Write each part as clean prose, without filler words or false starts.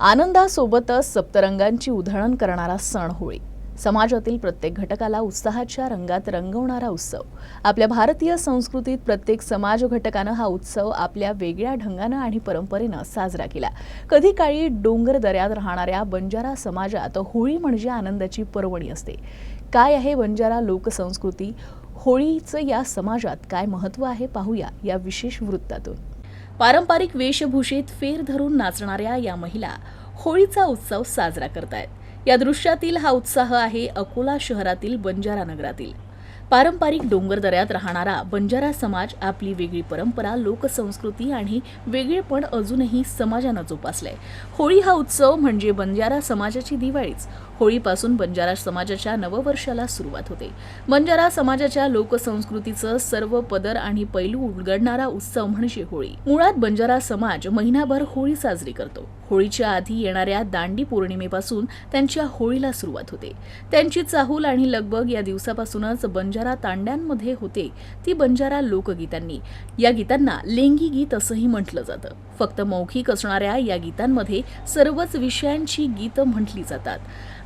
आनंदासोबतच सप्तरंगांची उधळण करणारा सण होळी. समाजातील प्रत्येक घटकाला उत्साहाच्या रंगात रंगवणारा उत्सव. आपल्या भारतीय संस्कृतीत प्रत्येक समाज घटकानं हा उत्सव आपल्या वेगळ्या ढंगानं आणि परंपरेनं साजरा केला. कधी काळी डोंगर दऱ्यात राहणाऱ्या बंजारा समाजात होळी म्हणजे आनंदाची पर्वणी असते. काय आहे बंजारा लोकसंस्कृती? होळीचं या समाजात काय महत्त्व आहे पाहूया या विशेष वृत्तातून. पारंपरिक वेशभूषेत फेर धरून नाचणाऱ्या या महिला होळीचा उत्सव साजरा करतायत. या दृश्यातील हा उत्साह आहे अकोला शहरातील बंजारा नगरातील. पारंपरिक डोंगरदऱ्यात राहणारा बंजारा समाज आपली वेगळी परंपरा, लोकसंस्कृती आणि वेगळेपण अजूनही समाजानं जोपासलंय. होळी हा उत्सव म्हणजे बंजारा समाजाची दिवाळीच. होळीपासून बंजारा समाजाच्या नववर्षाला सुरुवात होते. बंजारा समाजाच्या लोकसंस्कृतीचं सर्व पदर आणि पैलू उलगडणारा उत्सव म्हणजे होळी. मुळात बंजारा समाज महिनाभर होळी साजरी करतो. होळीच्या आधी येणाऱ्या दांडी पौर्णिमेपासून त्यांच्या होळीला सुरुवात होते. त्यांची चाहूल आणि लगबग या दिवसापासूनच बंजारा तांड्यांमध्ये होते, ती बंजारा लोकगीतांनी. या गीतांना लेंगी गीत असंही म्हटलं जातं. फक्त मौखिक असणाऱ्या या गीतांमध्ये सर्वच विषयांची गीतं म्हटली जातात.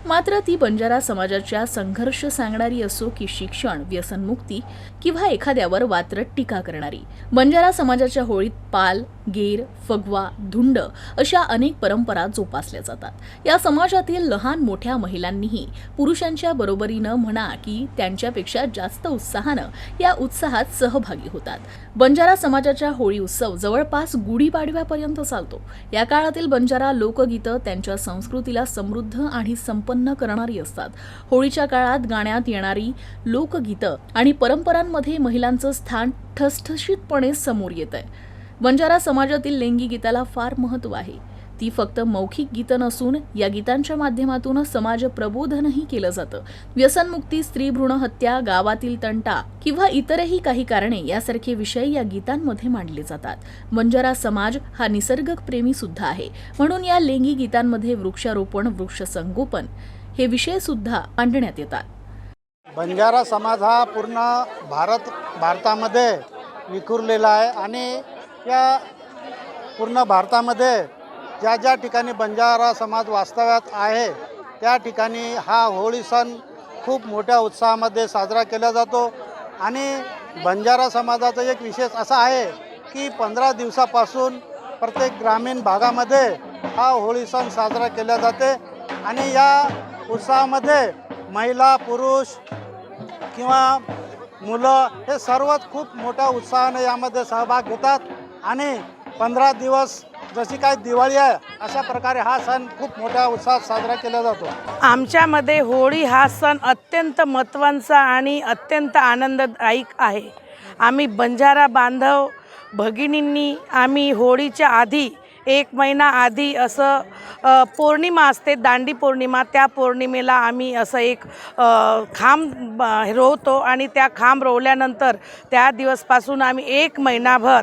मात्र ती बंजारा समाजाच्या संघर्ष सांगणारी असो की शिक्षण, व्यसनमुक्ती किंवा एखाद्यावर वात्रट टीका करणारी. बंजारा समाजाच्या होळीत पाल, गेर, फगवा, धुंड अशा अनेक परंपरा जोपासल्या जातात. या समाजातील लहान मोठ्या महिलांनीही पुरुषांच्या बरोबरीनं म्हणा की त्यांच्यापेक्षा जास्त उत्साहानं या उत्साहात सहभागी होतात. बंजारा समाजाच्या होळी उत्सव जवळपास गुढीपाडव्यापर्यंत चालतो. या काळातील बंजारा लोकगीतं त्यांच्या संस्कृतीला समृद्ध आणि संपन्न करणारी असतात. होळीच्या काळात गाण्यात येणारी लोकगीतं आणि परंपरांमध्ये महिलांचं स्थान ठसठशीतपणे समोर येतंय. बंजारा समाजातील लेंगी गीताला फार महत्त्व आहे. ती फक्त मौखिक गीतं नसून या गीतांच्या माध्यमातून समाज प्रबोधनही केलं जातं. व्यसनमुक्ती, स्त्री भ्रूण हत्या, गावातील तंटा किंवा इतरही काही कारणे यासारखे विषय या गीतांमध्ये मांडले जातात. बंजारा समाज हा निसर्गप्रेमी सुद्धा आहे, म्हणून या लेंगी गीतांमध्ये वृक्षारोपण, वृक्षसंगोपन हे विषय सुद्धा मांडण्यात येतात. बंजारा समाज हा पूर्ण भारतामध्ये विखुरलेला आहे आणि या पूर्ण भारतामध्ये ज्या ज्या ठिकाणी बंजारा समाज वास्तव्यात आहे त्या ठिकाणी हा होळी सण खूप मोठ्या उत्साहामध्ये साजरा केला जातो. आणि बंजारा समाजाचा एक विशेष असा आहे की 15 दिवसापासून प्रत्येक ग्रामीण भागामध्ये हा होळी सण साजरा केला जाते. आणि या उत्साहामध्ये महिला, पुरुष किंवा मुलं हे सर्वच खूप मोठ्या उत्साहाने यामध्ये सहभाग घेतात. आणि 15 दिवस जशी काय दिवाळी आहे अशा प्रकारे हा सण खूप मोठ्या उत्साहात साजरा केला जातो. आमच्यामध्ये होळी हा सण अत्यंत महत्त्वाचा आणि अत्यंत आनंददायक आहे. आम्ही बंजारा बांधव भगिनींनी आम्ही होळीच्या आधी 1 महिना आधी असं पौर्णिमा असते, दांडी पौर्णिमा, त्या पौर्णिमेला आम्ही असं एक खांब रोवतो आणि त्या खांब रोवल्यानंतर त्या दिवसपासून आम्ही 1 महिनाभर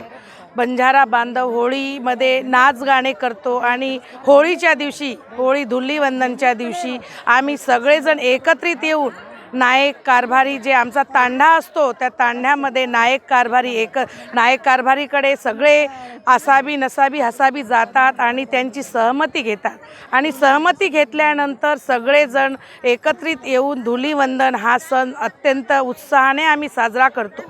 बंजारा बांधव होळीमध्ये नाच गाणे करतो. आणि होळीच्या दिवशी, होळी धुलीवंदनच्या दिवशी आम्ही सगळेजण एकत्रित येऊन नायक कारभारी जे आमचा तांडा असतो त्या तांड्यामध्ये नायक कारभारीकडे सगळे आसाबी नसाबी हसाबी जातात आणि त्यांची सहमती घेतात. आणि सहमती घेतल्यानंतर सगळेजण एकत्रित येऊन धुलीवंदन हा सण अत्यंत उत्साहाने आम्ही साजरा करतो.